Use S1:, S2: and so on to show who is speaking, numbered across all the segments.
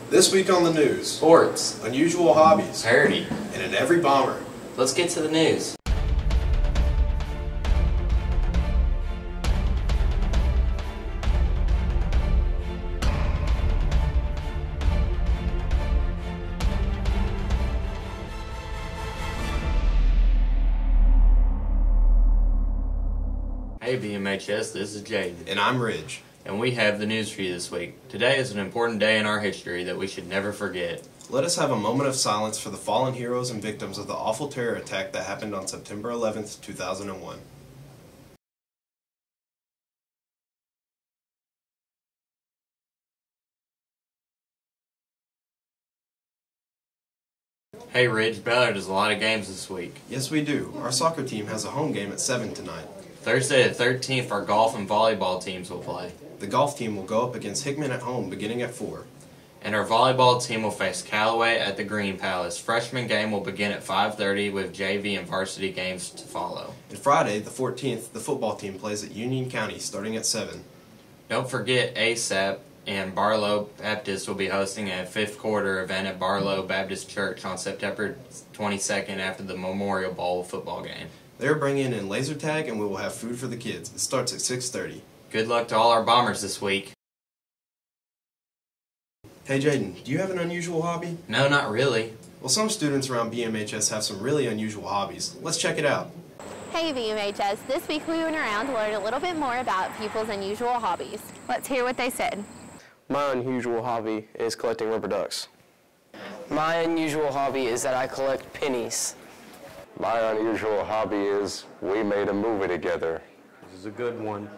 S1: This week on the news,
S2: sports,
S1: unusual hobbies,
S2: parody,
S1: and in every bomber.
S2: Let's get to the news. Hey BMHS, this is Jaden.
S1: And I'm Ridge.
S2: And we have the news for you this week. Today is an important day in our history that we should never forget.
S1: Let us have a moment of silence for the fallen heroes and victims of the awful terror attack that happened on September 11th, 2001.
S2: Hey Ridge, Ballard does a lot of games this week.
S1: Yes, we do. Our soccer team has a home game at 7 tonight.
S2: Thursday the 13th, our golf and volleyball teams will play.
S1: The golf team will go up against Hickman at home beginning at 4.
S2: And our volleyball team will face Callaway at the Green Palace. Freshman game will begin at 5:30 with JV and varsity games to follow.
S1: And Friday, the 14th, the football team plays at Union County starting at 7.
S2: Don't forget Sept and Barlow Baptist will be hosting a fifth quarter event at Barlow Baptist Church on September 22nd after the Memorial Bowl football game.
S1: They're bringing in laser tag and we will have food for the kids. It starts at 6:30.
S2: Good luck to all our bombers this week.
S1: Hey Jaden, do you have an unusual hobby?
S2: No, not really.
S1: Well, some students around BMHS have some really unusual hobbies. Let's check it out.
S3: Hey BMHS, this week we went around to learn a little bit more about people's unusual hobbies. Let's hear what they said.
S4: My unusual hobby is collecting rubber ducks.
S5: My unusual hobby is that I collect pennies.
S6: My unusual hobby is we made a movie together.
S7: This is a good one.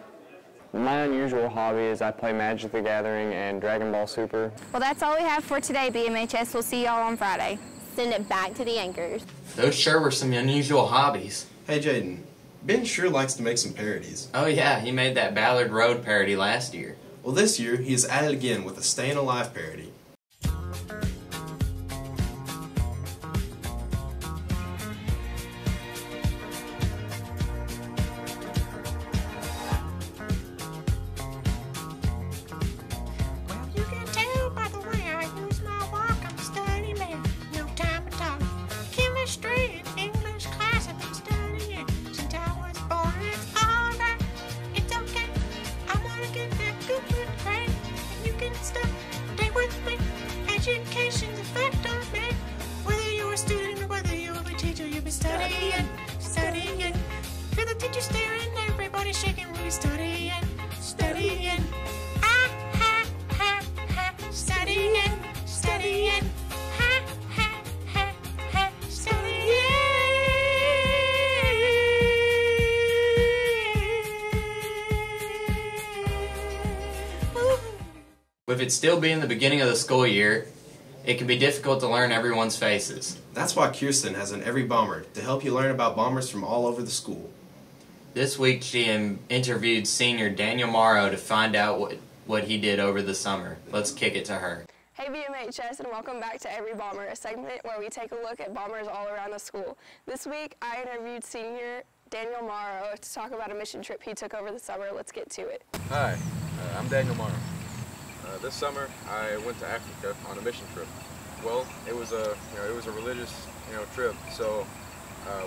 S4: My unusual hobby is I play Magic the Gathering and Dragon Ball Super.
S3: Well, that's all we have for today, BMHS. We'll see y'all on Friday. Send it back to the anchors.
S2: Those sure were some unusual hobbies.
S1: Hey Jaden, Ben sure likes to make some parodies.
S2: Oh yeah, he made that Ballard Road parody last year.
S1: Well, this year he is at it again with a Stayin' Alive parody.
S8: Education's effect on me. Whether you're a student or whether you're a teacher, you'll be studying. Feel the teacher staring, everybody shaking, we'll be studying. Ah, ha, ha, ha, studying. Ha, ha, ha, ha, studying. Ooh.
S2: With it still being the beginning of the school year, it can be difficult to learn everyone's faces.
S1: That's why Kirsten has an Every Bomber to help you learn about bombers from all over the school.
S2: This week she interviewed senior Daniel Morrow to find out what he did over the summer. Let's kick it to her.
S9: Hey BMHS, and welcome back to Every Bomber, a segment where we take a look at bombers all around the school. This week I interviewed senior Daniel Morrow to talk about a mission trip he took over the summer. Let's get to it.
S7: Hi, I'm Daniel Morrow. This summer I went to Africa on a mission trip. Well, it was a religious trip, so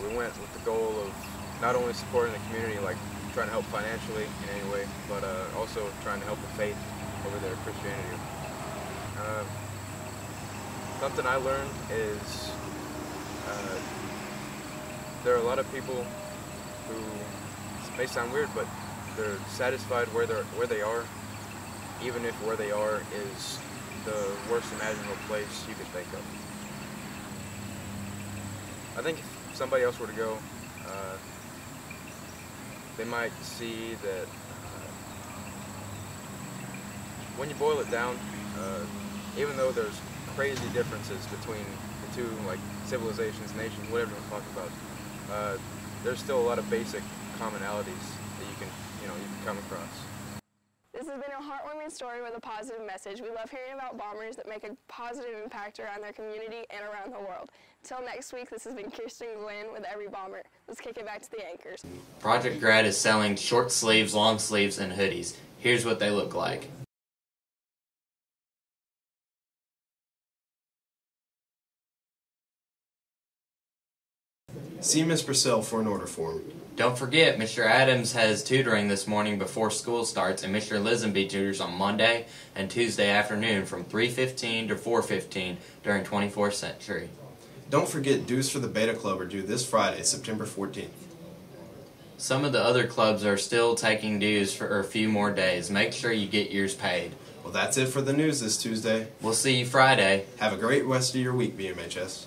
S7: we went with the goal of not only supporting the community, like trying to help financially in any way, but also trying to help the faith over there, Christianity. Something I learned is there are a lot of people who, it may sound weird, but they're satisfied where they are, even if where they are is the worst imaginable place you could think of. I think if somebody else were to go, they might see that when you boil it down, even though there's crazy differences between the two, like civilizations, nations, whatever you want to talk about, there's still a lot of basic commonalities that you can come across.
S9: This has been a heartwarming story with a positive message. We love hearing about bombers that make a positive impact around their community and around the world. Until next week, this has been Kirsten Glenn with Every Bomber. Let's kick it back to the anchors.
S2: Project Grad is selling short sleeves, long sleeves, and hoodies. Here's what they look like.
S1: See Miss Purcell for an order form.
S2: Don't forget, Mr. Adams has tutoring this morning before school starts, and Mr. Lisenby tutors on Monday and Tuesday afternoon from 3:15 to 4:15 during 24th Century.
S1: Don't forget dues for the Beta Club are due this Friday, September 14th.
S2: Some of the other clubs are still taking dues for a few more days. Make sure you get yours paid.
S1: Well, that's it for the news this Tuesday.
S2: We'll see you Friday.
S1: Have a great rest of your week, BMHS.